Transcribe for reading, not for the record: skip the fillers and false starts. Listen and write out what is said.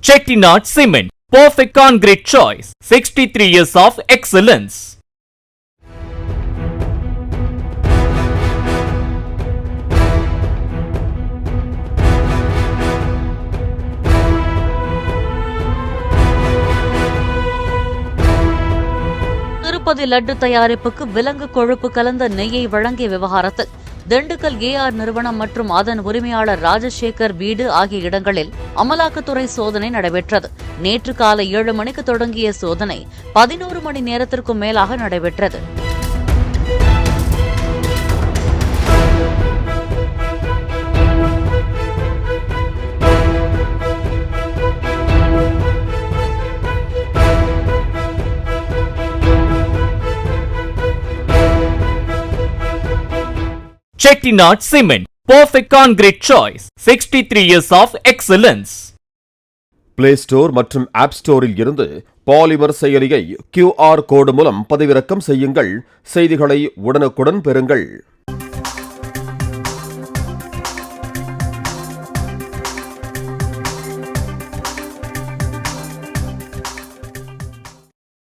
Chettinad Cement, perfect concrete choice. 63 years of excellence. Tirupati laddu தயாரிப்புக்கு விலங்கு கொழுப்பு கலந்த நெய்யை வழங்கிய விவகாரத்தில் திண்டுக்கல் ஏஆர் நிறுவனம் மற்றும் அதன் உரிமையாளர் ராஜசேகர் வீடு ஆகிய இடங்களில் அமலாக்கத்துறை சோதனை நடைபெற்றது. நேற்று காலை 7 மணிக்கு தொடங்கிய சோதனை 11 மணி நேரத்திற்கும் மேலாக நடைபெற்றது. Chettinad Cement, perfect concrete choice. 63 years of excellence. Play store மற்றும் ஆப் ஸ்டோரில் இருந்து பாலிமர் செயலியை QR கோடு மூலம் பதிவிறக்கம் செய்யுங்கள். செய்திகளை உடனுக்குடன் பெறுங்கள்.